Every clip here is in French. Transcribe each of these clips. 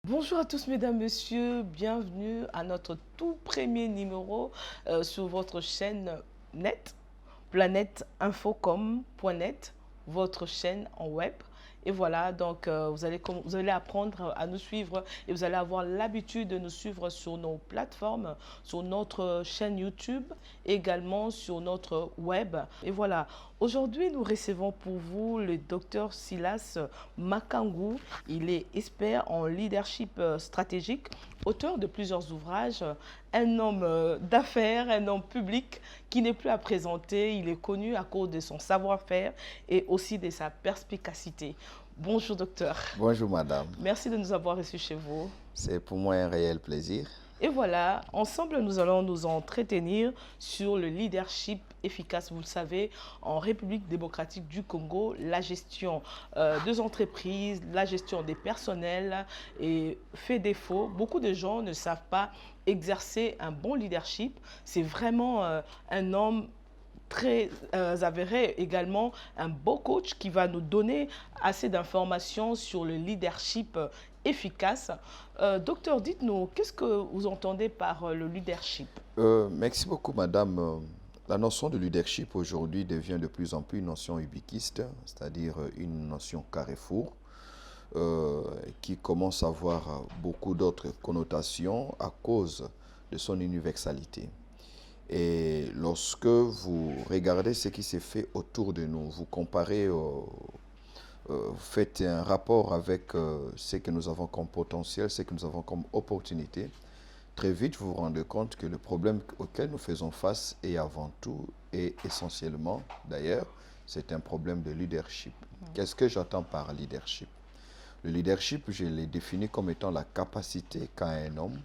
Bonjour à tous mesdames, messieurs, bienvenue à notre tout premier numéro sur votre chaîne net, planèteinfocom.net, votre chaîne en web. Et voilà, donc vous allez apprendre à nous suivre et vous allez avoir l'habitude de nous suivre sur nos plateformes, sur notre chaîne YouTube, également sur notre web. Et voilà, aujourd'hui nous recevons pour vous le docteur Silas Makangu. Il est expert en leadership stratégique, auteur de plusieurs ouvrages, un homme d'affaires, un homme public qui n'est plus à présenter. Il est connu à cause de son savoir-faire et aussi de sa perspicacité. Bonjour docteur. Bonjour madame. Merci de nous avoir reçus chez vous. C'est pour moi un réel plaisir. Et voilà, ensemble, nous allons nous entretenir sur le leadership efficace. Vous le savez, en République démocratique du Congo, la gestion des entreprises, la gestion des personnels fait défaut. Beaucoup de gens ne savent pas exercer un bon leadership. C'est vraiment un homme très avéré, également un beau coach qui va nous donner assez d'informations sur le leadership efficace. Docteur, dites-nous, qu'est-ce que vous entendez par le leadership? Merci beaucoup madame. La notion de leadership aujourd'hui devient de plus en plus une notion ubiquiste, c'est-à-dire une notion carrefour, qui commence à avoir beaucoup d'autres connotations à cause de son universalité. Et lorsque vous regardez ce qui s'est fait autour de nous, vous comparez, vous faites un rapport avec ce que nous avons comme potentiel, ce que nous avons comme opportunité, très vite vous vous rendez compte que le problème auquel nous faisons face est avant tout et essentiellement, d'ailleurs, c'est un problème de leadership. Qu'est-ce que j'entends par leadership? Le leadership, je l'ai défini comme étant la capacité qu'a un homme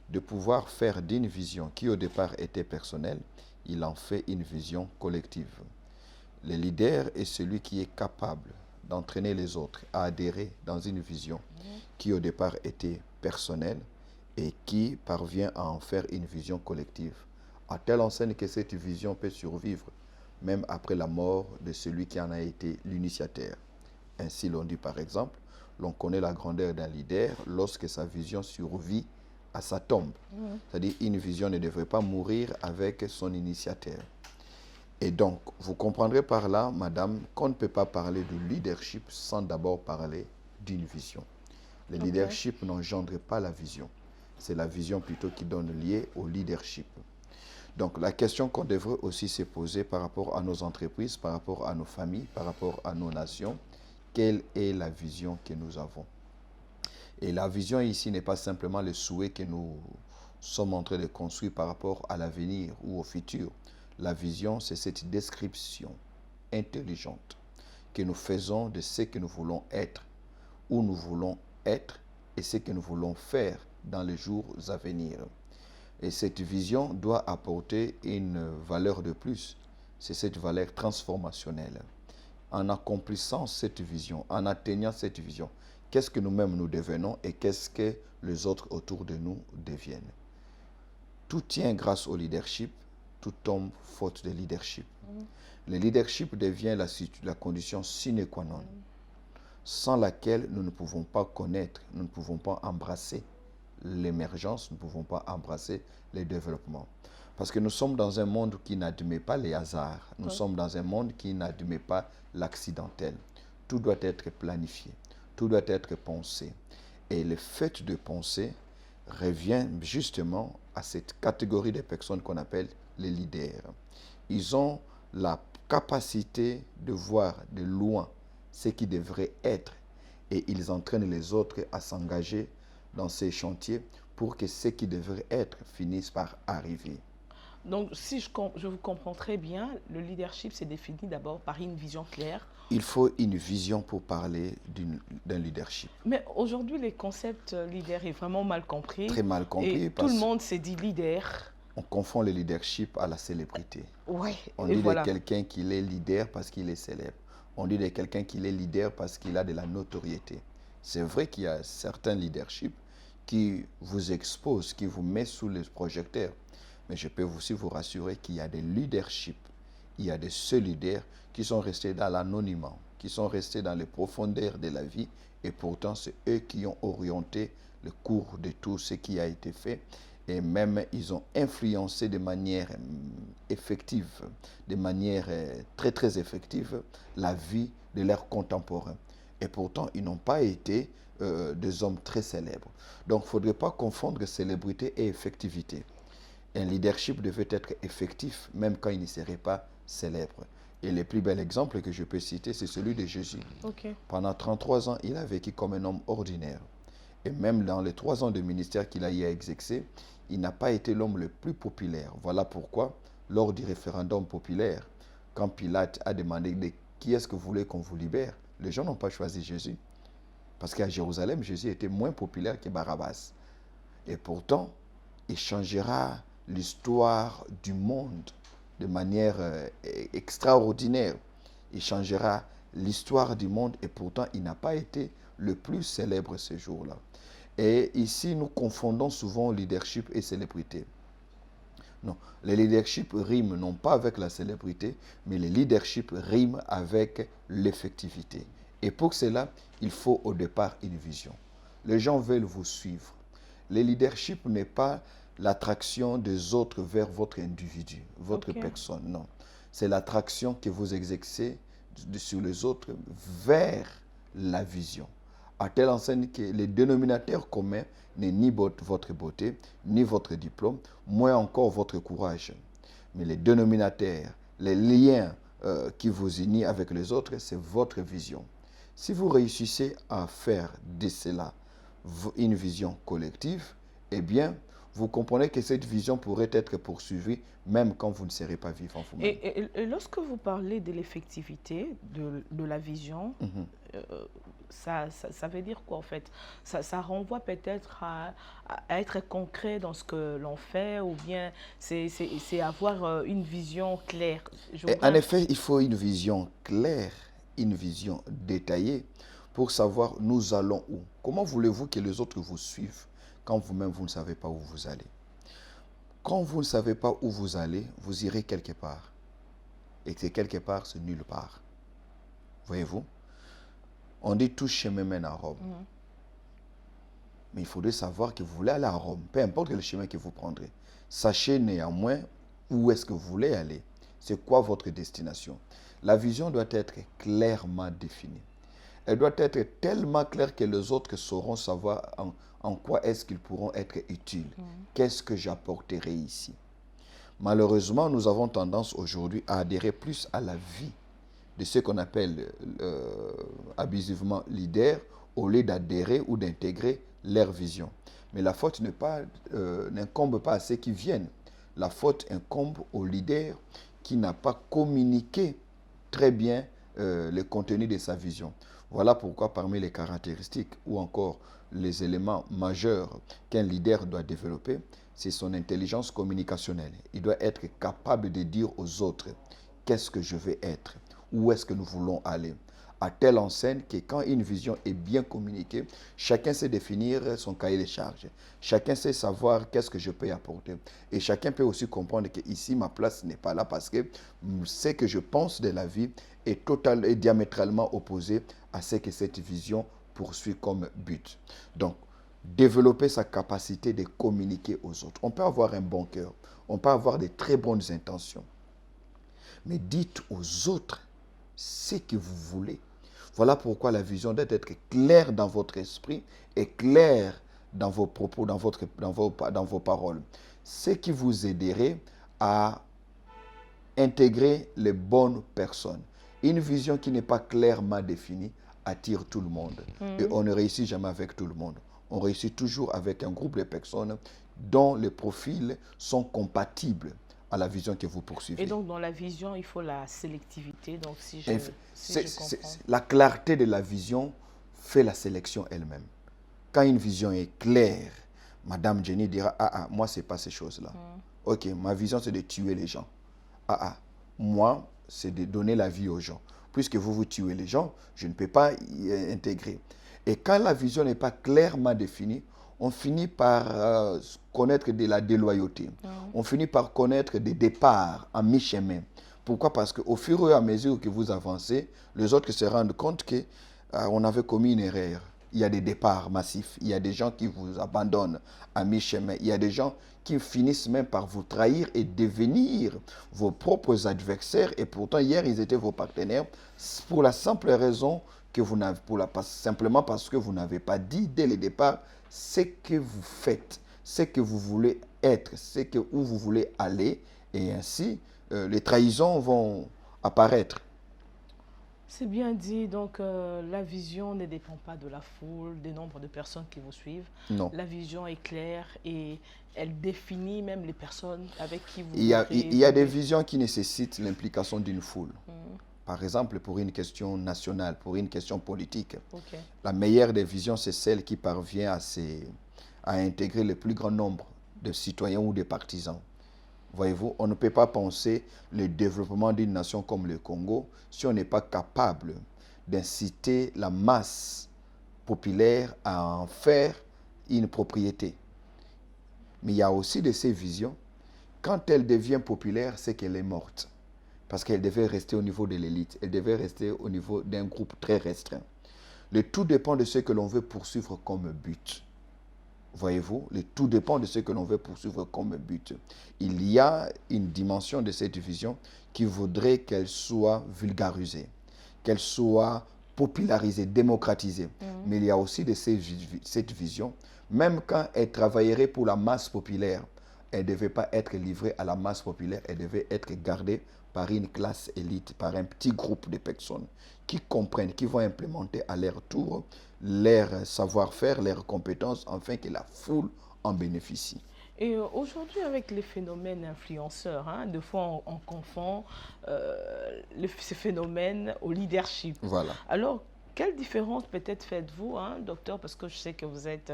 de pouvoir faire d'une vision qui au départ était personnelle, il en fait une vision collective. Le leader est celui qui est capable d'entraîner les autres à adhérer dans une vision qui au départ était personnelle et qui parvient à en faire une vision collective, à telle enseigne que cette vision peut survivre même après la mort de celui qui en a été l'initiateur. Ainsi l'on dit par exemple, l'on connaît la grandeur d'un leader lorsque sa vision survit à sa tombe. C'est-à-dire une vision ne devrait pas mourir avec son initiateur. Et donc, vous comprendrez par là, madame, qu'on ne peut pas parler de leadership sans d'abord parler d'une vision. Le leadership n'engendre pas la vision. C'est la vision plutôt qui donne lieu au leadership. Donc, la question qu'on devrait aussi se poser par rapport à nos entreprises, par rapport à nos familles, par rapport à nos nations, quelle est la vision que nous avons? Et la vision ici n'est pas simplement le souhait que nous sommes en train de construire par rapport à l'avenir ou au futur. La vision, c'est cette description intelligente que nous faisons de ce que nous voulons être, où nous voulons être et ce que nous voulons faire dans les jours à venir. Et cette vision doit apporter une valeur de plus. C'est cette valeur transformationnelle. En accomplissant cette vision, en atteignant cette vision, qu'est-ce que nous-mêmes nous devenons et qu'est-ce que les autres autour de nous deviennent? Tout tient grâce au leadership, tout tombe faute de leadership. Le leadership devient la condition sine qua non, sans laquelle nous ne pouvons pas connaître, nous ne pouvons pas embrasser l'émergence, nous ne pouvons pas embrasser le développement. Parce que nous sommes dans un monde qui n'admet pas les hasards, nous sommes dans un monde qui n'admet pas l'accidentel. Tout doit être planifié, tout doit être pensé. Et le fait de penser revient justement à cette catégorie de personnes qu'on appelle les leaders. Ils ont la capacité de voir de loin ce qui devrait être et ils entraînent les autres à s'engager dans ces chantiers pour que ce qui devrait être finisse par arriver. Donc, si je vous comprends très bien, le leadership s'est défini d'abord par une vision claire. Il faut une vision pour parler d'un leadership. Mais aujourd'hui, le concept leader est vraiment mal compris. Très mal compris. Et tout le monde s'est dit leader. On confond le leadership à la célébrité. Ouais, on dit de quelqu'un qu'il est leader parce qu'il est célèbre. On dit de quelqu'un qu'il est leader parce qu'il a de la notoriété. C'est vrai qu'il y a certains leaderships qui vous expose, qui vous met sous les projecteurs. Mais je peux aussi vous rassurer qu'il y a des leaderships, il y a des seuls leaders qui sont restés dans l'anonymat, qui sont restés dans les profondeurs de la vie, et pourtant c'est eux qui ont orienté le cours de tout ce qui a été fait, et même ils ont influencé de manière effective, de manière très très effective, la vie de leurs contemporains. Et pourtant, ils n'ont pas été des hommes très célèbres. Donc, il ne faudrait pas confondre célébrité et effectivité. Un leadership devait être effectif, même quand il ne serait pas célèbre. Et le plus bel exemple que je peux citer, c'est celui de Jésus. Ok. Pendant 33 ans, il a vécu comme un homme ordinaire. Et même dans les 3 ans de ministère qu'il a eu à exercer, il n'a pas été l'homme le plus populaire. Voilà pourquoi, lors du référendum populaire, quand Pilate a demandé qui est-ce que vous voulez qu'on vous libère, les gens n'ont pas choisi Jésus. Parce qu'à Jérusalem, Jésus était moins populaire que Barabbas. Et pourtant, il changera l'histoire du monde de manière extraordinaire. Il changera l'histoire du monde et pourtant, il n'a pas été le plus célèbre ce jour-là. Et ici, nous confondons souvent leadership et célébrité. Non, le leadership rime non pas avec la célébrité, mais le leadership rime avec l'effectivité. Et pour cela, il faut au départ une vision. Les gens veulent vous suivre. Le leadership n'est pas l'attraction des autres vers votre individu, votre personne, non. C'est l'attraction que vous exercez sur les autres vers la vision. À telle enseigne que le dénominateur commun n'est ni votre beauté, ni votre diplôme, moins encore votre courage. Mais le dénominateur, les liens qui vous unissent avec les autres, c'est votre vision. Si vous réussissez à faire de cela une vision collective, eh bien, vous comprenez que cette vision pourrait être poursuivie même quand vous ne serez pas vivant vous-même. Et lorsque vous parlez de l'effectivité, de la vision, ça veut dire quoi en fait? Ça renvoie peut-être à être concret dans ce que l'on fait, ou bien c'est avoir une vision claire. En effet, il faut une vision claire, une vision détaillée pour savoir nous allons où. Comment voulez-vous que les autres vous suivent quand vous-même vous ne savez pas où vous allez? Quand vous ne savez pas où vous allez, vous irez quelque part. Et que quelque part, c'est nulle part. Voyez-vous? On dit tout chemin mène à Rome. Mais il faudrait savoir que vous voulez aller à Rome, peu importe le chemin que vous prendrez. Sachez néanmoins où est-ce que vous voulez aller. C'est quoi votre destination? La vision doit être clairement définie. Elle doit être tellement claire que les autres sauront savoir en quoi est-ce qu'ils pourront être utiles. Qu'est-ce que j'apporterai ici? Malheureusement, nous avons tendance aujourd'hui à adhérer plus à la vie de ce qu'on appelle abusivement leader, au lieu d'adhérer ou d'intégrer leur vision. Mais la faute n'incombe pas à ceux qui viennent. La faute incombe au leader qui n'a pas communiqué très bien le contenu de sa vision. Voilà pourquoi parmi les caractéristiques ou encore les éléments majeurs qu'un leader doit développer, c'est son intelligence communicationnelle. Il doit être capable de dire aux autres qu'est-ce que je vais être, où est-ce que nous voulons aller. À telle enseigne que quand une vision est bien communiquée, chacun sait définir son cahier de charges. Chacun sait savoir qu'est-ce que je peux apporter. Et chacun peut aussi comprendre que ici, ma place n'est pas là parce que ce que je pense de la vie est diamétralement opposé à ce que cette vision poursuit comme but. Donc, développer sa capacité de communiquer aux autres. On peut avoir un bon cœur, on peut avoir de très bonnes intentions. Mais dites aux autres ce que vous voulez. Voilà pourquoi la vision doit être claire dans votre esprit et claire dans vos propos, dans vos paroles. Ce qui vous aiderait à intégrer les bonnes personnes. Une vision qui n'est pas clairement définie attire tout le monde. Et on ne réussit jamais avec tout le monde. On réussit toujours avec un groupe de personnes dont les profils sont compatibles à la vision que vous poursuivez. Et donc, dans la vision, il faut la sélectivité. Donc, si je comprends. La clarté de la vision fait la sélection elle-même. Quand une vision est claire, Madame Jenny dira, moi, ce n'est pas ces choses-là. Ok, ma vision, c'est de tuer les gens. Moi, c'est de donner la vie aux gens. Puisque vous tuez les gens, je ne peux pas y intégrer. Et quand la vision n'est pas clairement définie, on finit par connaître de la déloyauté. Mhm. On finit par connaître des départs en mi-chemin. Pourquoi? Parce qu'au fur et à mesure que vous avancez, les autres se rendent compte que on avait commis une erreur. Il y a des départs massifs. Il y a des gens qui vous abandonnent à mi-chemin. Il y a des gens qui finissent même par vous trahir et devenir vos propres adversaires. Et pourtant, hier, ils étaient vos partenaires pour la simple raison que vous n'avez, simplement parce que vous n'avez pas dit dès le départ ce que vous faites, ce que vous voulez être, où vous voulez aller. Et ainsi, les trahisons vont apparaître. C'est bien dit, donc la vision ne dépend pas de la foule, des nombres de personnes qui vous suivent. Non. La vision est claire et elle définit même les personnes avec qui vous Il y a des visions qui nécessitent l'implication d'une foule. Mhm. Par exemple, pour une question nationale, pour une question politique. Ok. La meilleure des visions, c'est celle qui parvient à intégrer le plus grand nombre de citoyens ou de partisans. Voyez-vous, on ne peut pas penser le développement d'une nation comme le Congo si on n'est pas capable d'inciter la masse populaire à en faire une propriété. Mais il y a aussi de ces visions, quand elle devient populaire, c'est qu'elle est morte. Parce qu'elle devait rester au niveau de l'élite, elle devait rester au niveau d'un groupe très restreint. Le tout dépend de ce que l'on veut poursuivre comme but. Voyez-vous, le tout dépend de ce que l'on veut poursuivre comme but. Il y a une dimension de cette vision qui voudrait qu'elle soit vulgarisée, qu'elle soit popularisée, démocratisée. Mais il y a aussi de cette vision, même quand elle travaillerait pour la masse populaire, elle ne devait pas être livrée à la masse populaire, elle devait être gardée par une classe élite, par un petit groupe de personnes qui comprennent, qui vont implémenter à leur tour leur savoir-faire, leurs compétences, afin que la foule en bénéficie. Et aujourd'hui, avec les phénomènes influenceurs, hein, des fois on confond ces phénomènes au leadership. Voilà. Alors, quelle différence peut-être faites-vous, hein, docteur, parce que je sais que vous êtes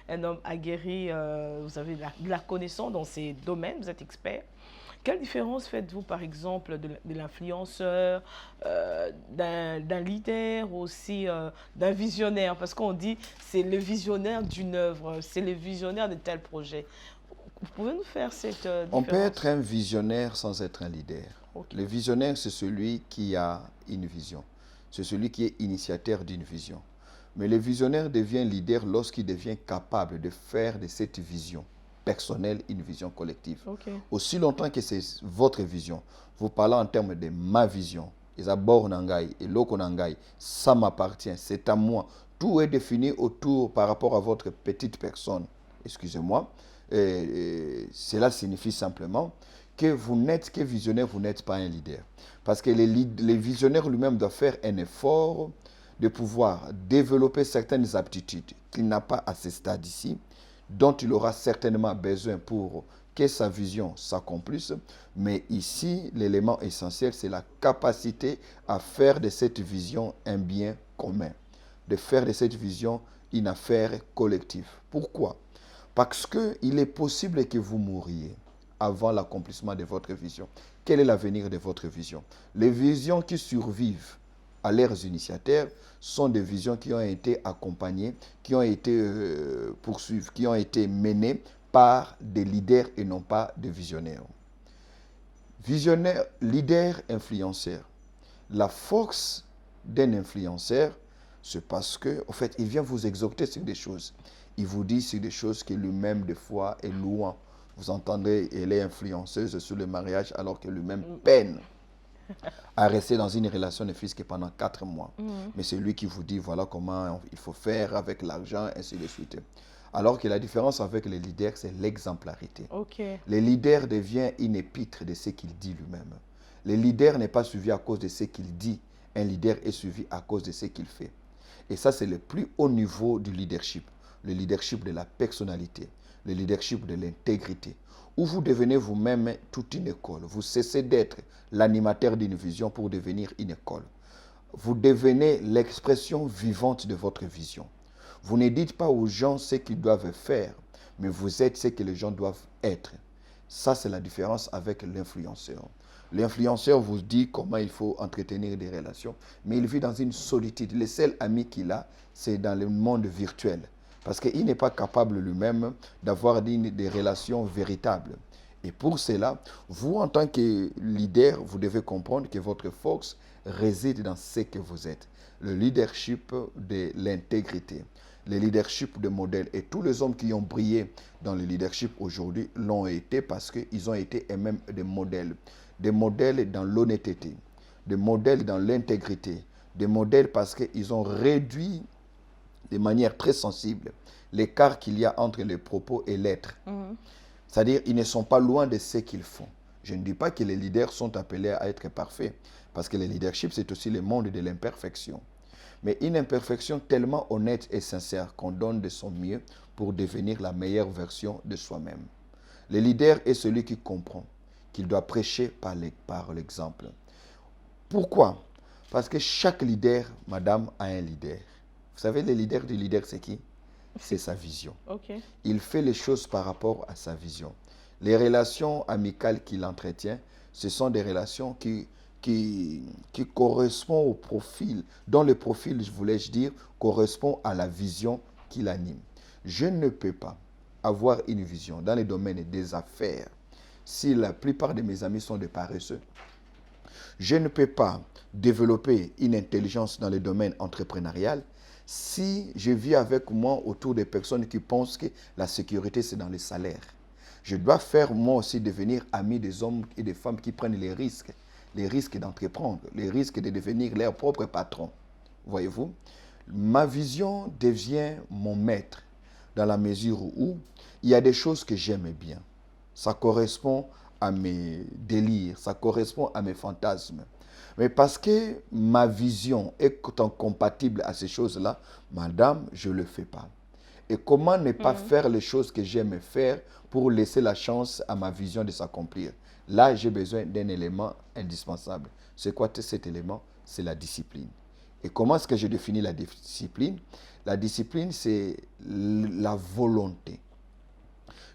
un homme aguerri, vous avez de la connaissance dans ces domaines, vous êtes expert. Quelle différence faites-vous, par exemple, de l'influenceur, d'un leader, aussi d'un visionnaire? Parce qu'on dit c'est le visionnaire d'une œuvre, c'est le visionnaire de tel projet. Vous pouvez nous faire cette différence? On peut être un visionnaire sans être un leader. Okay. Le visionnaire, c'est celui qui a une vision. C'est celui qui est initiateur d'une vision. Mais le visionnaire devient leader lorsqu'il devient capable de faire de cette vision personnelle une vision collective. Okay. Aussi longtemps que c'est votre vision, vous parlez en termes de ma vision, Isabor Nangai et Loko Nangai, ça m'appartient, c'est à moi. Tout est défini autour par rapport à votre petite personne. Excusez-moi. Cela signifie simplement que vous n'êtes que visionnaire, vous n'êtes pas un leader. Parce que les visionnaires lui-même doivent faire un effort de pouvoir développer certaines aptitudes qu'il n'a pas à ce stade ici, dont il aura certainement besoin pour que sa vision s'accomplisse. Mais ici, l'élément essentiel, c'est la capacité à faire de cette vision un bien commun, de faire de cette vision une affaire collective. Pourquoi? Parce qu'il est possible que vous mouriez avant l'accomplissement de votre vision. Quel est l'avenir de votre vision? Les visions qui survivent à leurs initiateurs sont des visions qui ont été accompagnées, qui ont été poursuivies, qui ont été menées par des leaders et non pas des visionnaires. Visionnaire, leader, influenceur. La force d'un influenceur, c'est parce que, en fait, il vient vous exhorter sur des choses. Il vous dit sur des choses que lui-même, des fois, est loin. Vous entendez, elle est influenceuse sur le mariage alors que lui-même peine à rester dans une relation ne fût-ce que pendant 4 mois. Mais c'est lui qui vous dit, voilà comment il faut faire avec l'argent, ainsi de suite. Alors que la différence avec les leaders, c'est l'exemplarité. Okay. Le leader devient une épître de ce qu'il dit lui-même. Le leader n'est pas suivi à cause de ce qu'il dit. Un leader est suivi à cause de ce qu'il fait. Et ça, c'est le plus haut niveau du leadership. Le leadership de la personnalité. Le leadership de l'intégrité. Où vous devenez vous-même toute une école. Vous cessez d'être l'animateur d'une vision pour devenir une école. Vous devenez l'expression vivante de votre vision. Vous ne dites pas aux gens ce qu'ils doivent faire, mais vous êtes ce que les gens doivent être. Ça, c'est la différence avec l'influenceur. L'influenceur vous dit comment il faut entretenir des relations, mais il vit dans une solitude. Le seul ami qu'il a, c'est dans le monde virtuel. Parce qu'il n'est pas capable lui-même d'avoir des relations véritables. Et pour cela, vous, en tant que leader, vous devez comprendre que votre force réside dans ce que vous êtes. Le leadership de l'intégrité, le leadership de modèle. Et tous les hommes qui ont brillé dans le leadership aujourd'hui l'ont été parce qu'ils ont été eux-mêmes des modèles dans l'honnêteté, des modèles dans l'intégrité, des modèles parce qu'ils ont réduit de manière très sensible l'écart qu'il y a entre les propos et l'être. C'est-à-dire, ils ne sont pas loin de ce qu'ils font. Je ne dis pas que les leaders sont appelés à être parfaits, parce que le leadership, c'est aussi le monde de l'imperfection. Mais une imperfection tellement honnête et sincère qu'on donne de son mieux pour devenir la meilleure version de soi-même. Le leader est celui qui comprend qu'il doit prêcher par l'exemple. Pourquoi? Parce que chaque leader, madame, a un leader. Vous savez, le leader du leader, c'est qui? C'est sa vision. Okay. Il fait les choses par rapport à sa vision. Les relations amicales qu'il entretient, ce sont des relations qui correspondent au profil, dont le profil, voulais-je dire, correspond à la vision qu'il anime. Je ne peux pas avoir une vision dans les domaines des affaires si la plupart de mes amis sont des paresseux. Je ne peux pas développer une intelligence dans le domaine entrepreneurial si je vis avec moi autour des personnes qui pensent que la sécurité, c'est dans les salaires. Je dois faire moi aussi devenir ami des hommes et des femmes qui prennent les risques d'entreprendre, les risques de devenir leur propre patron. Voyez-vous, ma vision devient mon maître dans la mesure où il y a des choses que j'aime bien. Ça correspond à mes délires, ça correspond à mes fantasmes. Mais parce que ma vision est compatible à ces choses-là, madame, je ne le fais pas. Et comment ne pas faire les choses que j'aime faire pour laisser la chance à ma vision de s'accomplir? Là, j'ai besoin d'un élément indispensable. C'est quoi cet élément? C'est la discipline. Et comment est-ce que je définis la discipline? La discipline, c'est la volonté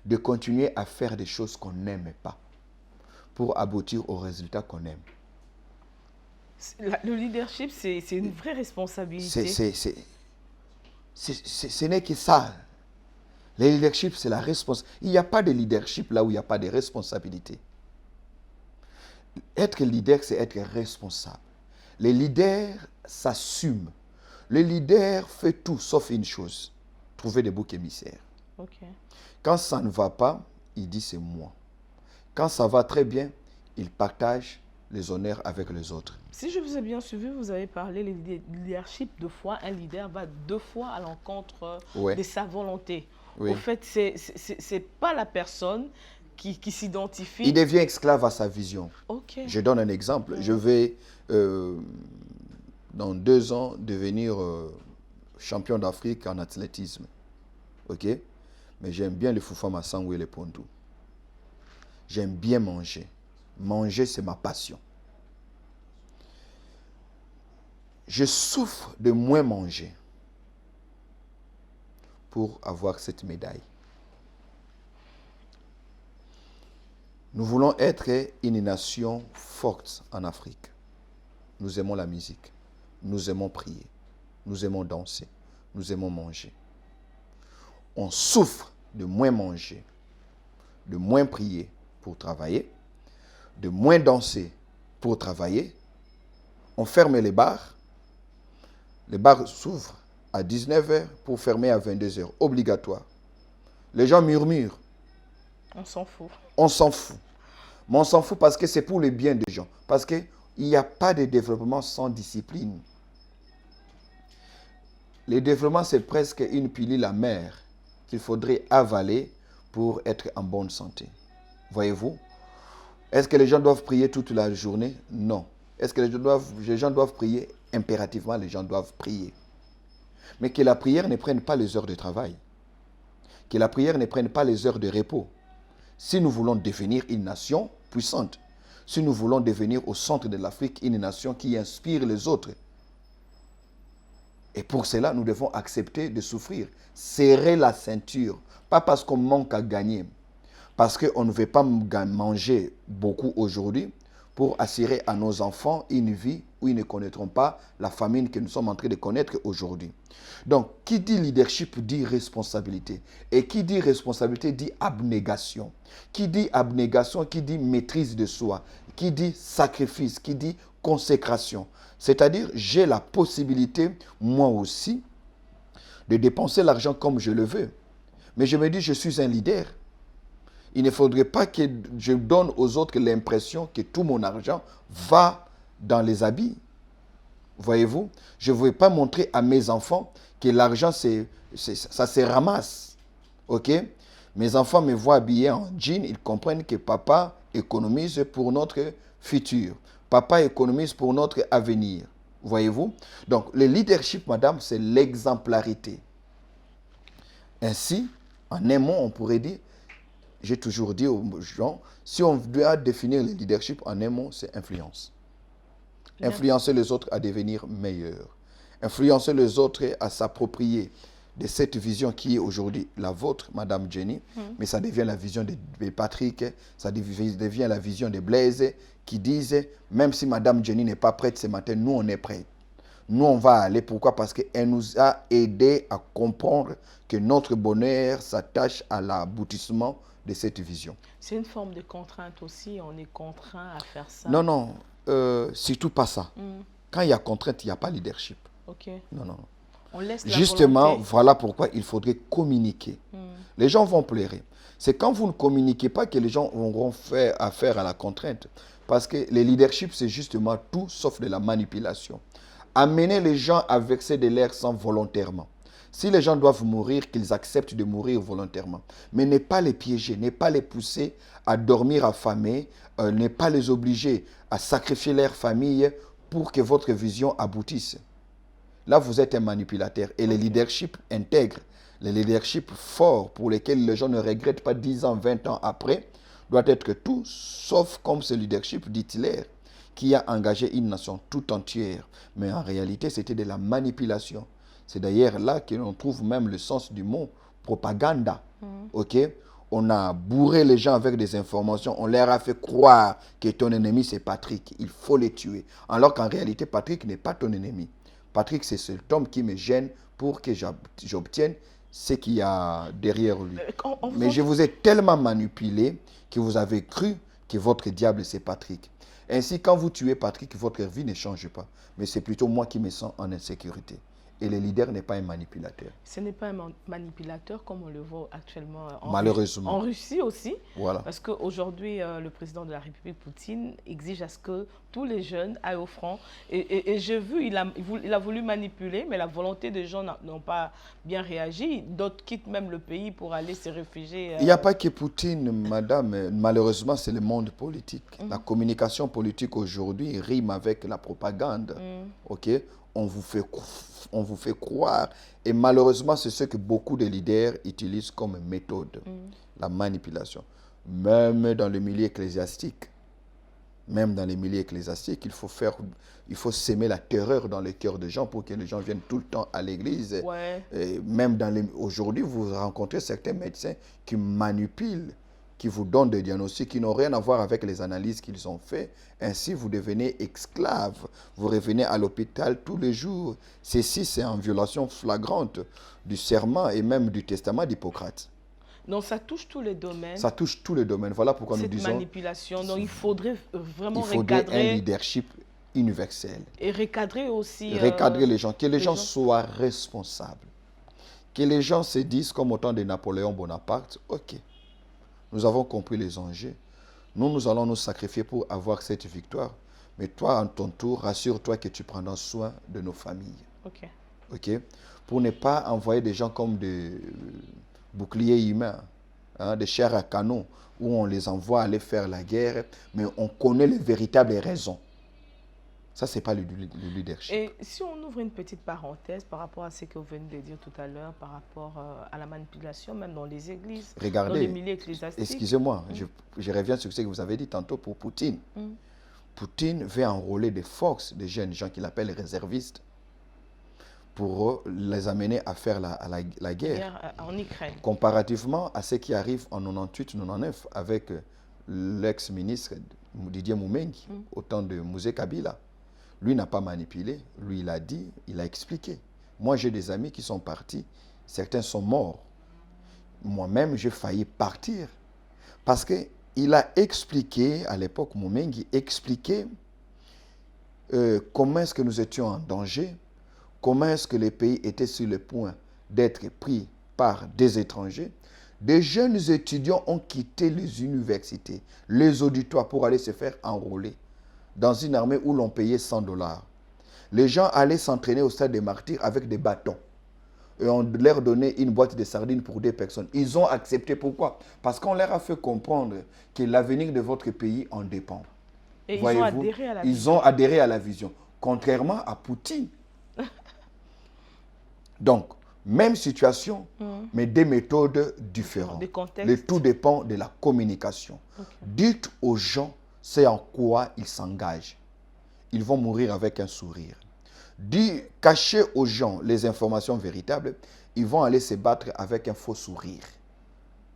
de continuer à faire des choses qu'on n'aime pas pour aboutir au résultat qu'on aime. Le leadership, c'est une vraie responsabilité. Ce n'est que ça. Le leadership, c'est la responsabilité. Il n'y a pas de leadership là où il n'y a pas de responsabilité. Être leader, c'est être responsable. Le leader s'assume. Le leader fait tout sauf une chose, trouver des boucs émissaires. Okay. Quand ça ne va pas, il dit c'est moi. Quand ça va très bien, il partage les honneurs avec les autres. Si je vous ai bien suivi, vous avez parlé de leadership deux fois. Un leader va deux fois à l'encontre de sa volonté. Oui. Au fait, c'est pas la personne qui s'identifie. Il devient esclave à sa vision. Okay. Je donne un exemple. Je vais, dans 2 ans, devenir champion d'Afrique en athlétisme. OK? Mais j'aime bien le Fufama Sangwe et le Pondu. J'aime bien manger. Manger, c'est ma passion. Je souffre de moins manger pour avoir cette médaille. Nous voulons être une nation forte en Afrique. Nous aimons la musique. Nous aimons prier. Nous aimons danser. Nous aimons manger. On souffre de moins manger, de moins prier pour travailler, de moins danser pour travailler. On ferme les bars. Les bars s'ouvrent à 19h pour fermer à 22h. Obligatoire. Les gens murmurent. On s'en fout. On s'en fout. Mais on s'en fout parce que c'est pour le bien des gens. Parce qu'il n'y a pas de développement sans discipline. Le développement, c'est presque une pilule amère qu'il faudrait avaler pour être en bonne santé. Voyez-vous? Est-ce que les gens doivent prier toute la journée? Non. Est-ce que les gens doivent prier? Impérativement, les gens doivent prier. Mais que la prière ne prenne pas les heures de travail. Que la prière ne prenne pas les heures de repos. Si nous voulons devenir une nation puissante, si nous voulons devenir au centre de l'Afrique une nation qui inspire les autres, et pour cela, nous devons accepter de souffrir, serrer la ceinture, pas parce qu'on manque à gagner, parce qu'on ne veut pas manger beaucoup aujourd'hui pour assurer à nos enfants une vie où ils ne connaîtront pas la famine que nous sommes en train de connaître aujourd'hui. Donc, qui dit leadership dit responsabilité. Et qui dit responsabilité dit abnégation. Qui dit abnégation, qui dit maîtrise de soi. Qui dit sacrifice, qui dit consécration. C'est-à-dire, j'ai la possibilité, moi aussi, de dépenser l'argent comme je le veux. Mais je me dis, je suis un leader. Il ne faudrait pas que je donne aux autres l'impression que tout mon argent va dans les habits. Voyez-vous, je ne veux pas montrer à mes enfants que l'argent, ça se ramasse. OK? Mes enfants me voient habillé en jean, ils comprennent que papa économise pour notre futur. Papa économise pour notre avenir. Voyez-vous? Donc, le leadership, madame, c'est l'exemplarité. Ainsi, en un mot, on pourrait dire, j'ai toujours dit aux gens, si on doit définir le leadership en un mot, c'est influence. Influencer les autres à devenir meilleurs. Influencer les autres à s'approprier de cette vision qui est aujourd'hui la vôtre, Madame Jenny, mais ça devient la vision de Patrick, ça devient la vision de Blaise, qui disent, même si Madame Jenny n'est pas prête ce matin, nous on est prêts. Nous on va aller, pourquoi? Parce qu'elle nous a aidé à comprendre que notre bonheur s'attache à l'aboutissement de cette vision. C'est une forme de contrainte aussi, on est contraint à faire ça. Non, non, surtout pas ça. Quand il y a contrainte, il n'y a pas leadership. Ok. Non, non. On laisse la Justement, volonté. voilà pourquoi il faudrait communiquer. Les gens vont pleurer. C'est quand vous ne communiquez pas que les gens auront fait affaire à la contrainte. Parce que le leadership, c'est justement tout sauf de la manipulation. Amener les gens à verser de l'air sans volontairement. Si les gens doivent mourir, qu'ils acceptent de mourir volontairement. Mais ne pas les piéger, ne pas les pousser à dormir affamés, ne pas les obliger à sacrifier leur famille pour que votre vision aboutisse. Là, vous êtes un manipulateur. Et le leadership intègre, le leadership fort pour lequel les gens ne regrettent pas 10 ans, 20 ans après, doit être tout sauf comme ce leadership d'Hitler qui a engagé une nation tout entière. Mais en réalité, c'était de la manipulation. C'est d'ailleurs là que l'on trouve même le sens du mot propaganda. OK? On a bourré les gens avec des informations. On leur a fait croire que ton ennemi, c'est Patrick. Il faut les tuer. Alors qu'en réalité, Patrick n'est pas ton ennemi. Patrick, c'est cet homme qui me gêne pour que j'obtienne ce qu'il y a derrière lui. Mais je vous ai tellement manipulé que vous avez cru que votre diable, c'est Patrick. Ainsi, quand vous tuez Patrick, votre vie ne change pas. Mais c'est plutôt moi qui me sens en insécurité. Et le leader n'est pas un manipulateur. Ce n'est pas un manipulateur comme on le voit actuellement Malheureusement. en Russie aussi. Voilà. Parce qu'aujourd'hui, le président de la République, Poutine, exige à ce que tous les jeunes aillent au front. Et j'ai vu, il a voulu manipuler, mais la volonté des gens n'ont pas bien réagi. D'autres quittent même le pays pour aller se réfugier. Il n'y a pas que Poutine, madame. Malheureusement, c'est le monde politique. La communication politique aujourd'hui rime avec la propagande. OK? On vous fait croire. Et malheureusement, c'est ce que beaucoup de leaders utilisent comme méthode. La manipulation. Même dans le milieu ecclésiastique. Même dans les milieux ecclésiastiques, il faut s'aimer la terreur dans les cœurs des gens pour que les gens viennent tout le temps à l'église. Ouais. Même aujourd'hui, vous rencontrez certains médecins qui manipulent, qui vous donnent des diagnostics qui n'ont rien à voir avec les analyses qu'ils ont faites. Ainsi, vous devenez esclave. Vous revenez à l'hôpital tous les jours. Ceci, c'est en violation flagrante du serment et même du testament d'Hippocrate. Donc, ça touche tous les domaines. Ça touche tous les domaines. Voilà pourquoi nous disons... Cette manipulation. Donc, il faudrait vraiment recadrer un leadership universel. Et recadrer aussi... recadrer les gens. Que les gens soient responsables. Que les gens se disent, comme au temps de Napoléon Bonaparte, OK, nous avons compris les enjeux. Nous allons nous sacrifier pour avoir cette victoire. Mais toi, en ton tour, rassure-toi que tu prendras soin de nos familles. OK. OK? Pour ne pas envoyer des gens comme des boucliers humains, hein, des chairs à canon, où on les envoie aller faire la guerre, mais on connaît les véritables raisons. Ça, ce n'est pas le leadership. Et si on ouvre une petite parenthèse par rapport à ce que vous venez de dire tout à l'heure, par rapport à la manipulation, même dans les églises, regardez, dans les milieux ecclésiastiques. Excusez-moi, je reviens sur ce que vous avez dit tantôt pour Poutine. Poutine veut enrôler des forces, des jeunes gens qu'il appelle réservistes, pour les amener à faire la guerre. En Ukraine. Comparativement à ce qui arrive en 98-99 avec l'ex-ministre Didier Moumengi, au temps de Mouzé Kabila. Lui n'a pas manipulé, lui il a dit, il a expliqué. Moi j'ai des amis qui sont partis, certains sont morts. Moi-même j'ai failli partir parce qu'il a expliqué, à l'époque Moumengi expliquait comment est-ce que nous étions en danger, comment est-ce que les pays étaient sur le point d'être pris par des étrangers. Des jeunes étudiants ont quitté les universités, les auditoires pour aller se faire enrôler dans une armée où l'on payait 100 $. Les gens allaient s'entraîner au stade des Martyrs avec des bâtons. Et on leur donnait une boîte de sardines pour 2 personnes. Ils ont accepté. Pourquoi? Parce qu'on leur a fait comprendre que l'avenir de votre pays en dépend. Et ils ont adhéré à la vision. Ils ont adhéré à la vision. Contrairement à Poutine. Donc, même situation, mais des méthodes différentes. Des contextes. Le tout dépend de la communication. Okay. Dites aux gens c'est en quoi ils s'engagent. Ils vont mourir avec un sourire. Cachez aux gens les informations véritables, ils vont aller se battre avec un faux sourire.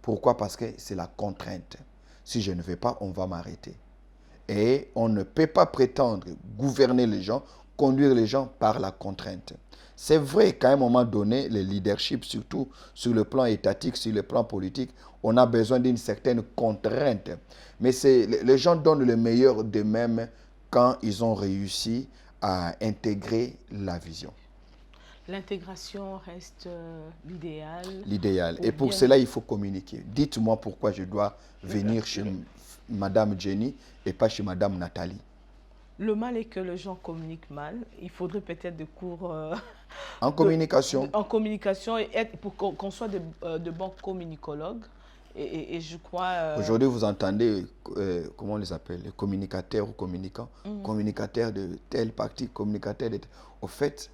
Pourquoi? Parce que c'est la contrainte. Si je ne vais pas, on va m'arrêter. Et on ne peut pas prétendre gouverner les gens, conduire les gens par la contrainte. C'est vrai qu'à un moment donné, le leadership, surtout sur le plan étatique, sur le plan politique, on a besoin d'une certaine contrainte. Mais les gens donnent le meilleur d'eux-mêmes quand ils ont réussi à intégrer la vision. L'intégration reste l'idéal. L'idéal. Et pour cela, il faut communiquer. Dites-moi pourquoi je dois venir chez Madame Jenny et pas chez Madame Nathalie. Le mal est que les gens communiquent mal. Il faudrait peut-être des cours en communication. En communication et pour qu'on soit de bons communicologues. Et je crois... Aujourd'hui, vous entendez, comment on les appelle, les communicateurs ou communicants, communicateurs de telle partie, communicateurs de... Au fait,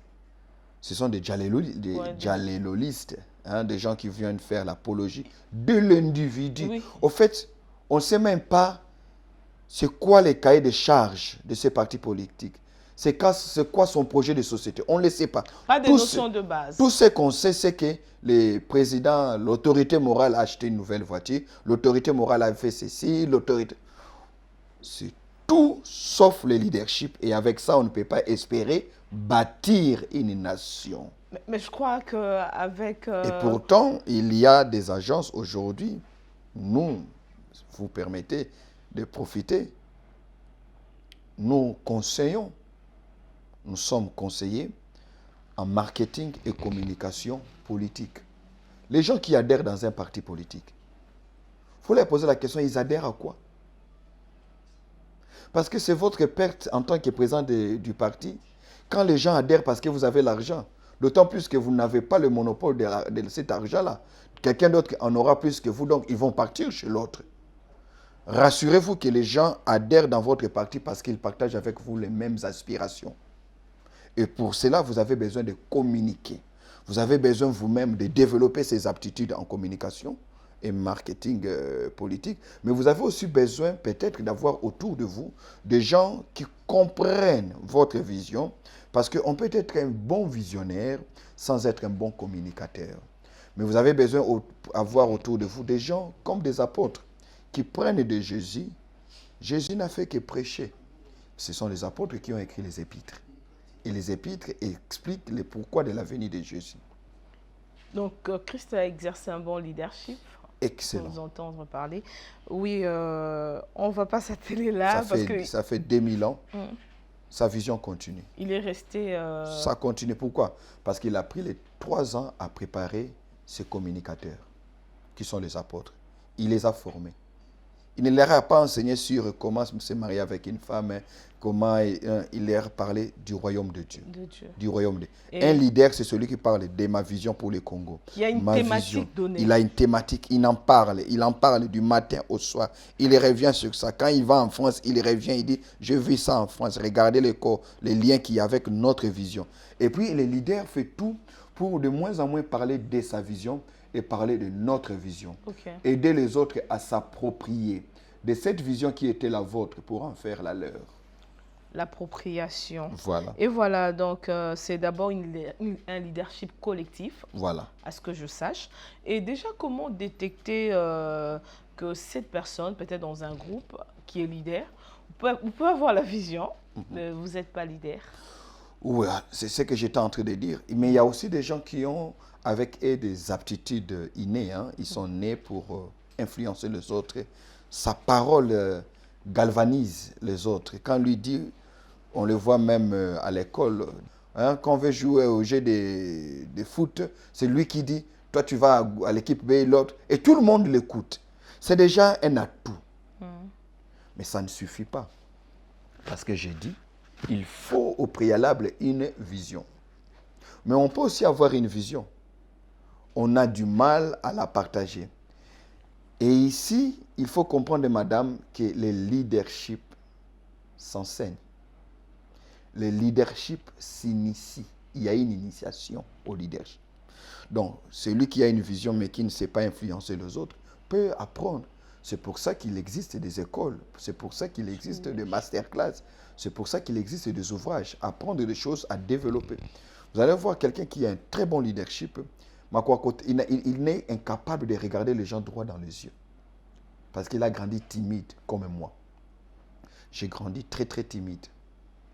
ce sont des djalelolistes, hein, des gens qui viennent faire l'apologie de l'individu. Oui. Au fait, on ne sait même pas c'est quoi les cahiers de charges de ces partis politiques. C'est quoi son projet de société. On ne le sait pas. Pas de notion de base. Tout ce qu'on sait, c'est que le président, l'autorité morale a acheté une nouvelle voiture, l'autorité morale a fait ceci, l'autorité... C'est tout sauf le leadership. Et avec ça, on ne peut pas espérer bâtir une nation. Mais je crois qu'avec... Et pourtant, il y a des agences aujourd'hui, nous, vous permettez de profiter, nous conseillons, nous sommes conseillers en marketing et communication politique. Les gens qui adhèrent dans un parti politique, il faut leur poser la question, ils adhèrent à quoi? Parce que c'est votre perte en tant que président du parti. Quand les gens adhèrent parce que vous avez l'argent, d'autant plus que vous n'avez pas le monopole de cet argent-là. Quelqu'un d'autre en aura plus que vous, donc ils vont partir chez l'autre. Rassurez-vous que les gens adhèrent dans votre parti parce qu'ils partagent avec vous les mêmes aspirations. Et pour cela, vous avez besoin de communiquer. Vous avez besoin vous-même de développer ces aptitudes en communication et marketing politique. Mais vous avez aussi besoin peut-être d'avoir autour de vous des gens qui comprennent votre vision. Parce qu'on peut être un bon visionnaire sans être un bon communicateur. Mais vous avez besoin d'avoir autour de vous des gens comme des apôtres qui prennent de Jésus. Jésus n'a fait que prêcher. Ce sont les apôtres qui ont écrit les épîtres. Et les épîtres expliquent le pourquoi de la venue de Jésus. Donc, Christ a exercé un bon leadership. Excellent. Pour nous entendre parler. Oui, on ne va pas s'atteler là. Ça fait 2000 ans. Sa vision continue. Il est resté... Ça continue. Pourquoi? Parce qu'il a pris les 3 ans à préparer ses communicateurs, qui sont les apôtres. Il les a formés. Il ne leur a pas enseigné sur comment se marier avec une femme, comment il leur parlait du royaume de Dieu. Du royaume de Dieu. Un leader, c'est celui qui parle de ma vision pour le Congo. Il y a une thématique donnée. Il a une thématique, il en parle du matin au soir. Il revient sur ça. Quand il va en France, il revient, il dit, je vis ça en France. Regardez les liens qu'il y a avec notre vision. Et puis, le leader fait tout pour de moins en moins parler de sa vision et parler de notre vision. Okay. Aider les autres à s'approprier de cette vision qui était la vôtre pour en faire la leur. L'appropriation. Voilà. Et voilà, donc c'est d'abord un leadership collectif, voilà, à ce que je sache. Et déjà, comment détecter que cette personne, peut-être dans un groupe qui est leader, vous pouvez avoir la vision, vous n'êtes pas leader. Oui, c'est ce que j'étais en train de dire. Mais il y a aussi des gens qui ont avec eux des aptitudes innées. Hein. Ils sont nés pour influencer les autres. Sa parole galvanise les autres. Quand lui dit, on le voit même à l'école, hein, quand on veut jouer au jeu de foot, c'est lui qui dit, toi tu vas à l'équipe B, l'autre, et tout le monde l'écoute. C'est déjà un atout. Mais ça ne suffit pas. Parce que j'ai dit, il faut au préalable une vision. Mais on peut aussi avoir une vision. On a du mal à la partager. Et ici, il faut comprendre, madame, que le leadership s'enseigne. Le leadership s'initie. Il y a une initiation au leadership. Donc, celui qui a une vision mais qui ne sait pas influencer les autres peut apprendre. C'est pour ça qu'il existe des écoles, c'est pour ça qu'il existe des masterclass, c'est pour ça qu'il existe des ouvrages, apprendre des choses à développer. Vous allez voir quelqu'un qui a un très bon leadership, il n'est incapable de regarder les gens droit dans les yeux. Parce qu'il a grandi timide comme moi. J'ai grandi très très timide,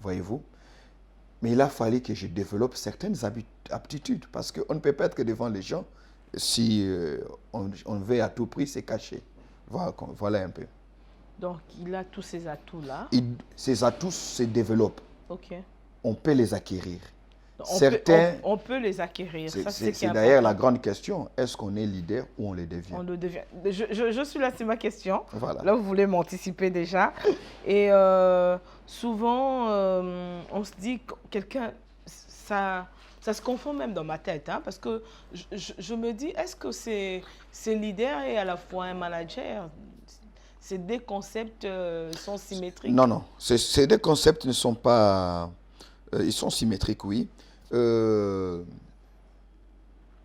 voyez-vous. Mais il a fallu que je développe certaines aptitudes parce qu'on ne peut pas être que devant les gens si on veut à tout prix se cacher. Voilà un peu. Donc, il a tous ces atouts-là. Ces atouts se développent. OK. On peut les acquérir. Donc, Certains, on peut les acquérir. c'est d'ailleurs la grande question. Est-ce qu'on est leader ou on le devient? On le devient. Je suis là, c'est ma question. Voilà. Là, vous voulez m'anticiper déjà. Et souvent, on se dit que quelqu'un, ça se confond même dans ma tête. Hein, parce que je me dis, est-ce que c'est leader et à la fois un manager? Ces deux concepts sont symétriques? Non, non. Ces deux concepts ne sont pas... ils sont symétriques, oui. On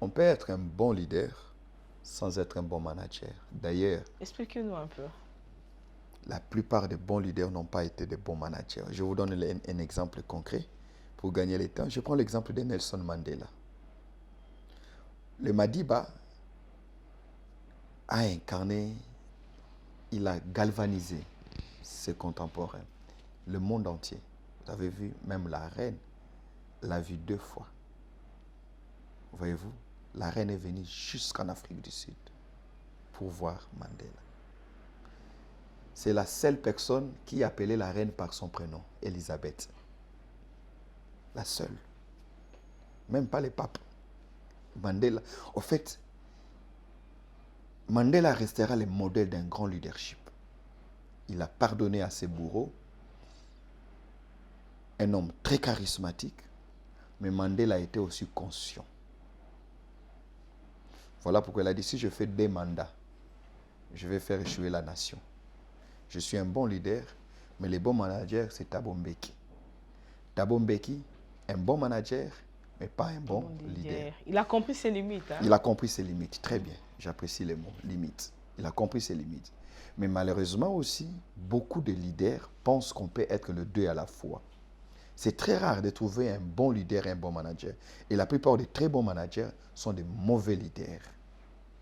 peut être un bon leader sans être un bon manager. D'ailleurs, expliquez-nous un peu. La plupart des bons leaders n'ont pas été des bons managers. Je vous donne un exemple concret pour gagner le temps. Je prends l'exemple de Nelson Mandela. Le Madiba a incarné, il a galvanisé ses contemporains, le monde entier. Vous avez vu, même la reine l'a vu 2 fois. Voyez-vous, la reine est venue jusqu'en Afrique du Sud pour voir Mandela. C'est la seule personne qui appelait la reine par son prénom, Elisabeth. La seule. Même pas les papes. Mandela. En fait, Mandela restera le modèle d'un grand leadership. Il a pardonné à ses bourreaux. Un homme très charismatique. Mais Mandela était aussi conscient. Voilà pourquoi il a dit, si je fais 2 mandats, je vais faire échouer la nation. Je suis un bon leader, mais le bon manager, c'est Thabo Mbeki. Thabo Mbeki, un bon manager, mais pas un bon leader. Il a compris ses limites. Hein? Il a compris ses limites, très bien. J'apprécie les mots, limites. Il a compris ses limites. Mais malheureusement aussi, beaucoup de leaders pensent qu'on peut être les 2 à la fois. C'est très rare de trouver un bon leader et un bon manager. Et la plupart des très bons managers sont des mauvais leaders.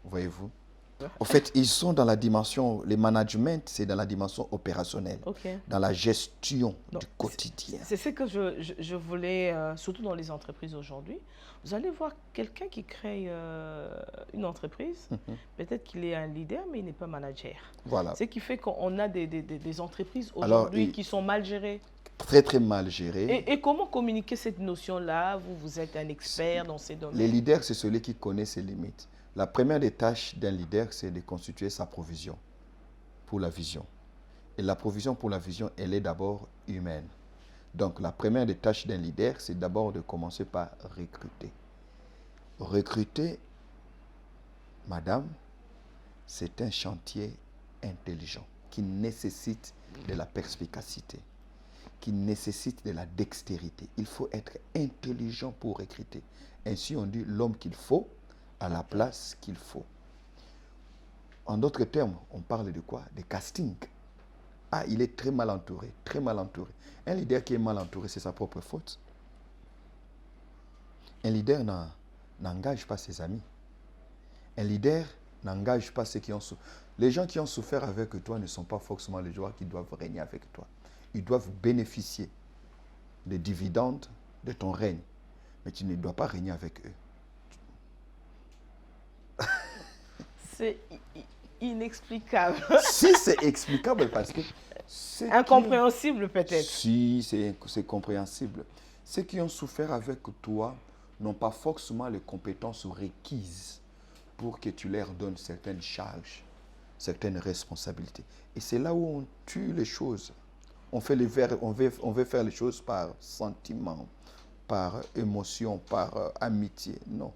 Voyez-vous? En fait, ils sont dans la dimension, le management, c'est dans la dimension opérationnelle, dans la gestion du quotidien. C'est ce que je voulais, surtout dans les entreprises aujourd'hui. Vous allez voir quelqu'un qui crée une entreprise, peut-être qu'il est un leader, mais il n'est pas manager. Voilà. Ce qui fait qu'on a des entreprises aujourd'hui qui sont mal gérées. Très, très mal gérées. Et comment communiquer cette notion-là? Vous êtes un expert dans ces domaines. Les leaders, c'est celui qui connaît ses limites. La première des tâches d'un leader, c'est de constituer sa provision pour la vision. Et la provision pour la vision, elle est d'abord humaine. Donc, la première des tâches d'un leader, c'est d'abord de commencer par recruter. Recruter, madame, c'est un chantier intelligent qui nécessite de la perspicacité, qui nécessite de la dextérité. Il faut être intelligent pour recruter. Ainsi, on dit l'homme qu'il faut à la place qu'il faut. En d'autres termes, on parle de quoi? De casting. Ah, il est très mal entouré, très mal entouré. Un leader qui est mal entouré, c'est sa propre faute. Un leader n'engage pas ses amis. Un leader n'engage pas ceux qui ont souffert. Les gens qui ont souffert avec toi ne sont pas forcément les gens qui doivent régner avec toi. Ils doivent bénéficier des dividendes de ton règne. Mais tu ne dois pas régner avec eux. C'est inexplicable. Si c'est explicable parce que... Incompréhensible peut-être. Si, c'est compréhensible. Ceux qui ont souffert avec toi n'ont pas forcément les compétences requises pour que tu leur donnes certaines charges, certaines responsabilités. Et c'est là où on tue les choses. On veut faire les choses par sentiment, par émotion, par amitié. Non.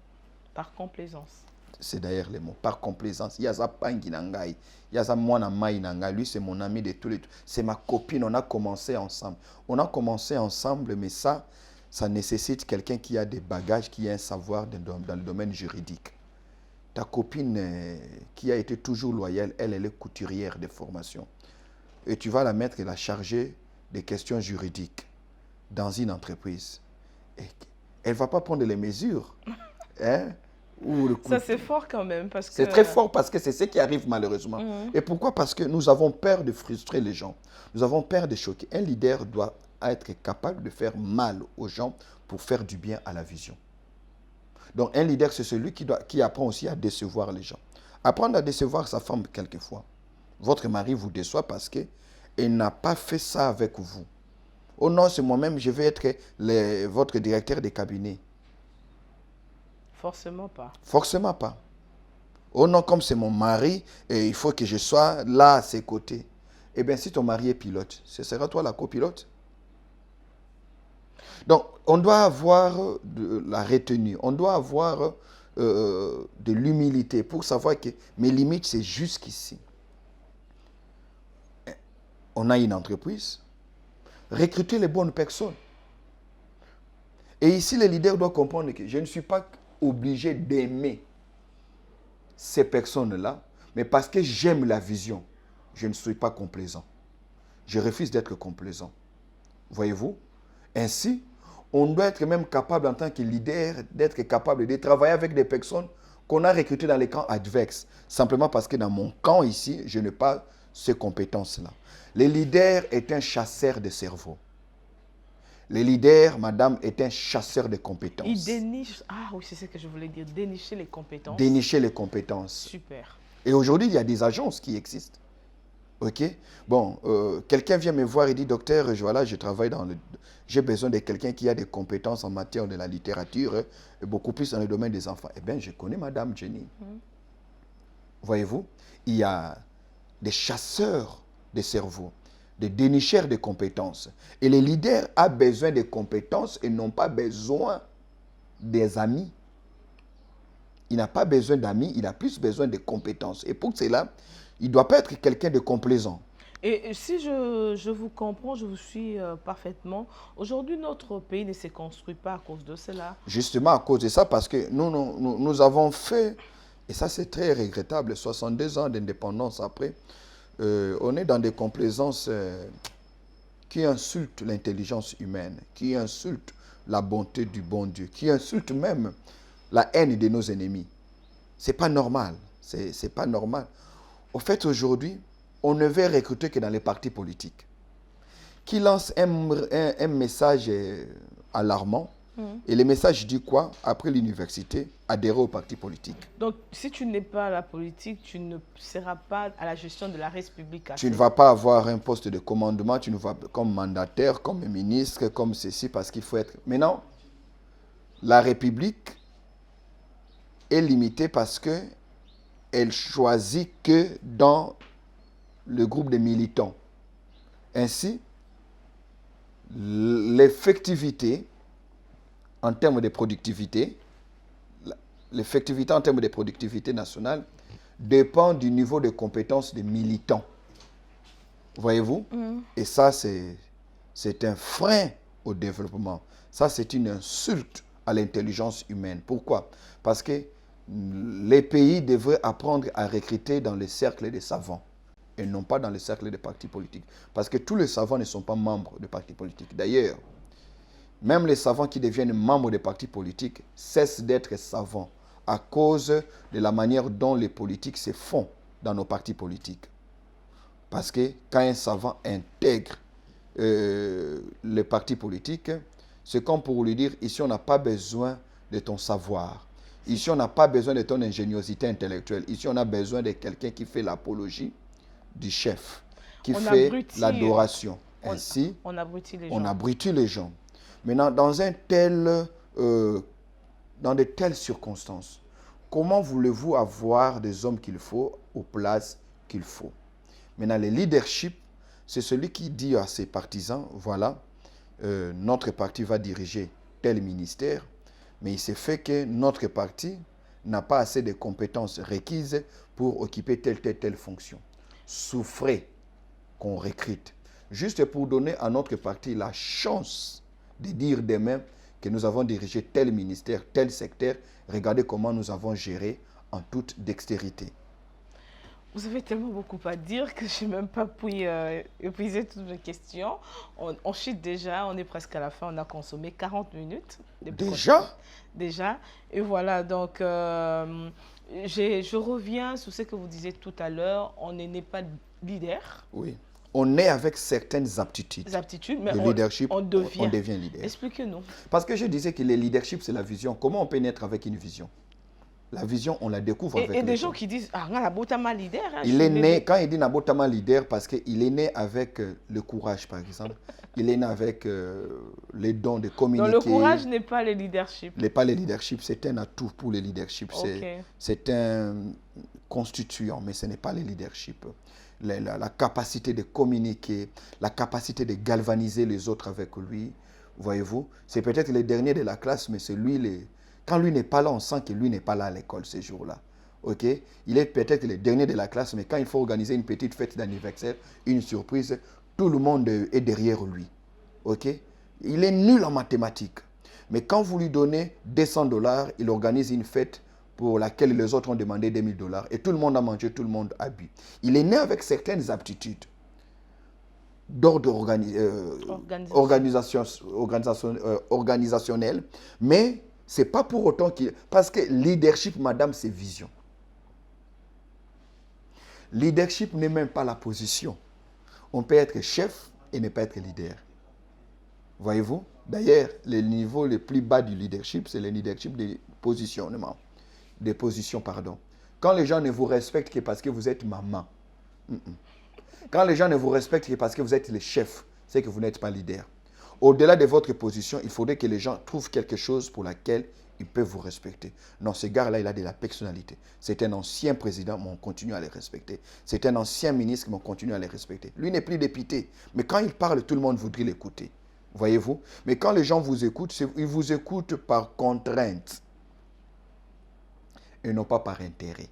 Par complaisance. C'est d'ailleurs les mots. Par complaisance. Yaza pangi nangai. Yaza mwana mai nangai. Lui, c'est mon ami de tous les jours. C'est ma copine. On a commencé ensemble. On a commencé ensemble, mais ça nécessite quelqu'un qui a des bagages, qui a un savoir dans le domaine juridique. Ta copine qui a été toujours loyale, elle est couturière de formation. Et tu vas la mettre et la charger des questions juridiques dans une entreprise. Et elle ne va pas prendre les mesures. Hein? Ça, c'est fort quand même. C'est très fort parce que c'est ce qui arrive malheureusement. Et pourquoi? Parce que nous avons peur de frustrer les gens. Nous avons peur de choquer. Un leader doit être capable de faire mal aux gens pour faire du bien à la vision. Donc un leader, c'est celui qui apprend aussi à décevoir les gens. Apprendre à décevoir sa femme quelquefois. Votre mari vous déçoit parce qu'il n'a pas fait ça avec vous. Oh non, c'est moi-même, je vais être votre directeur de cabinet. Forcément pas. Forcément pas. Oh non, comme c'est mon mari, et il faut que je sois là à ses côtés. Eh bien, si ton mari est pilote, ce sera toi la copilote. Donc, on doit avoir de la retenue, on doit avoir de l'humilité pour savoir que mes limites, c'est jusqu'ici. On a une entreprise, recruter les bonnes personnes. Et ici, le leader doit comprendre que je ne suis pas obligé d'aimer ces personnes-là, mais parce que j'aime la vision, je ne suis pas complaisant. Je refuse d'être complaisant. Voyez-vous? Ainsi, on doit être même capable en tant que leader, d'être capable de travailler avec des personnes qu'on a recrutées dans les camps adverses, simplement parce que dans mon camp ici, je n'ai pas ces compétences-là. Le leader est un chasseur de cerveau. Le leader, madame, est un chasseur de compétences. Il déniche... Ah oui, c'est ce que je voulais dire. Dénicher les compétences. Dénicher les compétences. Super. Et aujourd'hui, il y a des agences qui existent. OK? Bon, quelqu'un vient me voir et dit, docteur, voilà, je travaille dans le... J'ai besoin de quelqu'un qui a des compétences en matière de la littérature, et beaucoup plus dans le domaine des enfants. Eh bien, je connais madame Jenny. Voyez-vous? Il y a des chasseurs de cerveau, des dénicheurs de compétences. Et le leader a besoin de compétences et non pas besoin des amis. Il n'a pas besoin d'amis, il a plus besoin de compétences. Et pour cela, il ne doit pas être quelqu'un de complaisant. Et si je vous comprends, je vous suis parfaitement, aujourd'hui, notre pays ne se construit pas à cause de cela. Justement à cause de ça, parce que nous avons fait, et ça c'est très regrettable, 62 ans d'indépendance après, on est dans des complaisances qui insultent l'intelligence humaine, qui insultent la bonté du bon Dieu, qui insultent même la haine de nos ennemis. C'est pas normal, c'est pas normal. Au fait, aujourd'hui, on ne veut recruter que dans les partis politiques, qui lancent un message alarmant. Et le message dit quoi? Après l'université, adhérer au parti politique. Donc, si tu n'es pas à la politique, tu ne seras pas à la gestion de la République. Tu ne vas pas avoir un poste de commandement, tu ne vas pas comme mandataire, comme ministre, comme ceci, parce qu'il faut être... Maintenant, la République est limitée parce qu'elle choisit que dans le groupe de militants. Ainsi, l'effectivité en termes de productivité, nationale dépend du niveau de compétence des militants. Voyez-vous? Et ça, c'est un frein au développement. Ça, c'est une insulte à l'intelligence humaine. Pourquoi? Parce que les pays devraient apprendre à recruter dans les cercles des savants et non pas dans les cercles des partis politiques. Parce que tous les savants ne sont pas membres de partis politiques. D'ailleurs, même les savants qui deviennent membres des partis politiques cessent d'être savants à cause de la manière dont les politiques se font dans nos partis politiques. Parce que quand un savant intègre les partis politiques, c'est comme pour lui dire, ici on n'a pas besoin de ton savoir. Ici on n'a pas besoin de ton ingéniosité intellectuelle. Ici on a besoin de quelqu'un qui fait l'apologie du chef, qui fait l'adoration. Ainsi, on abrutit les gens. On abrutit les gens. Maintenant, dans de telles circonstances, comment voulez-vous avoir des hommes qu'il faut aux places qu'il faut? Maintenant, le leadership, c'est celui qui dit à ses partisans, voilà, notre parti va diriger tel ministère, mais il s'est fait que notre parti n'a pas assez de compétences requises pour occuper telle fonction. Souffrez qu'on recrute, juste pour donner à notre parti la chance de dire demain que nous avons dirigé tel ministère, tel secteur, regardez comment nous avons géré en toute dextérité. Vous avez tellement beaucoup à dire que je n'ai même pas pu épuiser toutes mes questions. On chute déjà, on est presque à la fin, on a consommé 40 minutes. Déjà? Déjà. Et voilà, donc je reviens sur ce que vous disiez tout à l'heure, on n'est pas leader. Oui. On est avec certaines aptitudes. Mais leadership, on devient leader. Expliquez-nous. Parce que je disais que le leadership, c'est la vision. Comment on peut naître avec une vision? La vision, on la découvre avec le temps. Et des gens qui disent, ah, Nabotama leader. Hein, il est né, quand il dit Nabotama leader, parce qu'il est né avec le courage, par exemple. Il est né avec les dons de communiquer. Donc le courage n'est pas le leadership. N'est pas le leadership, c'est un atout pour le leadership. Okay. C'est un constituant, mais ce n'est pas le leadership. La capacité de communiquer, la capacité de galvaniser les autres avec lui, voyez-vous, c'est peut-être le dernier de la classe, mais c'est lui, quand lui n'est pas là, on sent que lui n'est pas là à l'école ces jours-là. Okay? Il est peut-être le dernier de la classe, mais quand il faut organiser une petite fête d'anniversaire, une surprise, tout le monde est derrière lui. Okay? Il est nul en mathématiques. Mais quand vous lui donnez 200 $, il organise une fête pour laquelle les autres ont demandé 2000 $. Et tout le monde a mangé, tout le monde a bu. Il est né avec certaines aptitudes d'ordre organisationnel, mais ce n'est pas pour autant qu'il... Parce que leadership, madame, c'est vision. Leadership n'est même pas la position. On peut être chef et ne pas être leader. Voyez-vous? D'ailleurs, le niveau le plus bas du leadership, c'est le leadership des positionnements. Des positions, pardon. Quand les gens ne vous respectent que parce que vous êtes maman. Quand les gens ne vous respectent que parce que vous êtes le chef, c'est que vous n'êtes pas leader. Au-delà de votre position, il faudrait que les gens trouvent quelque chose pour laquelle ils peuvent vous respecter. Non, ce gars-là, il a de la personnalité. C'est un ancien président, mais on continue à le respecter. C'est un ancien ministre, mais on continue à le respecter. Lui n'est plus député, mais quand il parle, tout le monde voudrait l'écouter. Voyez-vous? Mais quand les gens vous écoutent, ils vous écoutent par contrainte et non pas par intérêt.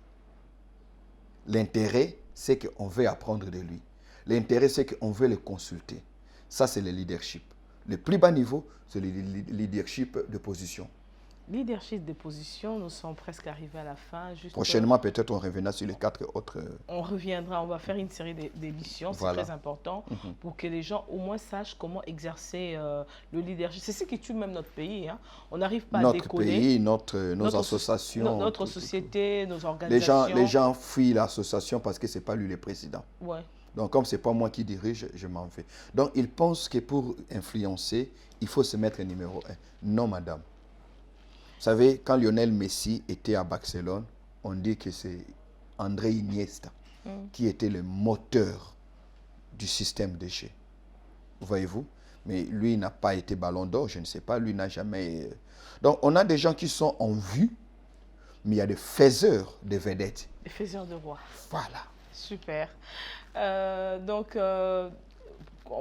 L'intérêt, c'est qu'on veut apprendre de lui. L'intérêt, c'est qu'on veut le consulter. Ça, c'est le leadership. Le plus bas niveau, c'est le leadership de position. Leadership de position, nous sommes presque arrivés à la fin. Prochainement, peut-être on reviendra sur les 4 autres... On reviendra, on va faire une série d'émissions, c'est très important, pour que les gens au moins sachent comment exercer le leadership. C'est ce qui tue même notre pays. Hein. On n'arrive pas à décoder. Notre pays, nos associations. Notre société, nos organisations. Les gens fuient l'association parce que ce n'est pas lui le président. Ouais. Donc, comme ce n'est pas moi qui dirige, je m'en vais. Donc, ils pensent que pour influencer, il faut se mettre numéro 1. Non, madame. Vous savez, quand Lionel Messi était à Barcelone, on dit que c'est André Iniesta qui était le moteur du système de jeu. Voyez-vous? Mais lui n'a pas été ballon d'or, je ne sais pas, lui n'a jamais... Donc, on a des gens qui sont en vue, mais il y a des faiseurs de vedettes. Des faiseurs de rois. Voilà. Super.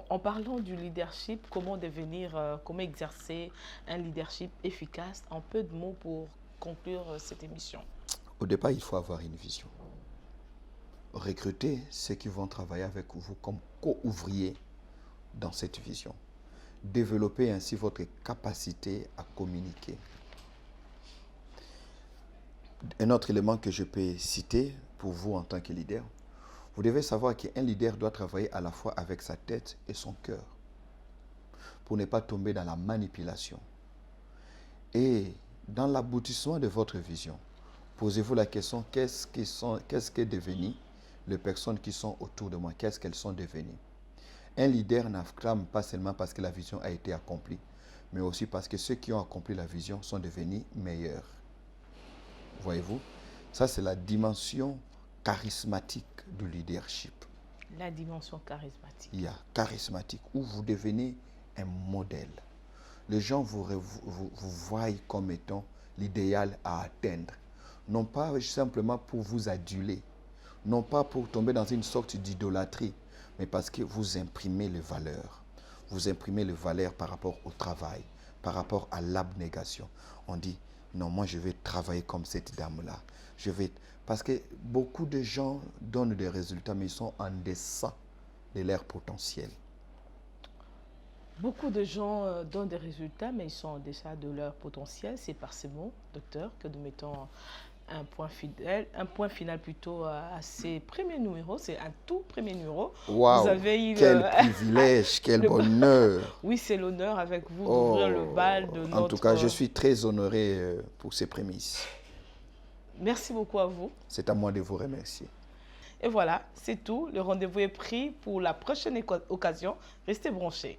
En parlant du leadership, comment exercer un leadership efficace, en peu de mots pour conclure cette émission? Au départ, il faut avoir une vision. Recruter ceux qui vont travailler avec vous comme co-ouvriers dans cette vision. Développer ainsi votre capacité à communiquer. Un autre élément que je peux citer pour vous en tant que leader, vous devez savoir qu'un leader doit travailler à la fois avec sa tête et son cœur pour ne pas tomber dans la manipulation. Et dans l'aboutissement de votre vision, posez-vous la question, qu'est-ce qu'est devenu les personnes qui sont autour de moi? Qu'est-ce qu'elles sont devenues? Un leader n'acclame pas seulement parce que la vision a été accomplie, mais aussi parce que ceux qui ont accompli la vision sont devenus meilleurs. Voyez-vous? Ça, c'est la dimension charismatique du leadership. La dimension charismatique. Il y a charismatique, où vous devenez un modèle. Les gens vous voient comme étant l'idéal à atteindre. Non pas simplement pour vous aduler, non pas pour tomber dans une sorte d'idolâtrie, mais parce que vous imprimez les valeurs. Vous imprimez les valeurs par rapport au travail, par rapport à l'abnégation. On dit, non, moi je vais travailler comme cette dame-là. Parce que beaucoup de gens donnent des résultats, mais ils sont en deçà de leur potentiel. Beaucoup de gens donnent des résultats, mais ils sont en deçà de leur potentiel. C'est par ces mots, docteur, que nous mettons un point final plutôt à ces premiers numéros. C'est un tout premier numéro. Waouh, quel privilège, quel bonheur. Oui, c'est l'honneur avec vous d'ouvrir le bal de notre... En tout cas, je suis très honoré pour ces prémices. Merci beaucoup à vous. C'est à moi de vous remercier. Et voilà, c'est tout. Le rendez-vous est pris pour la prochaine occasion. Restez branchés.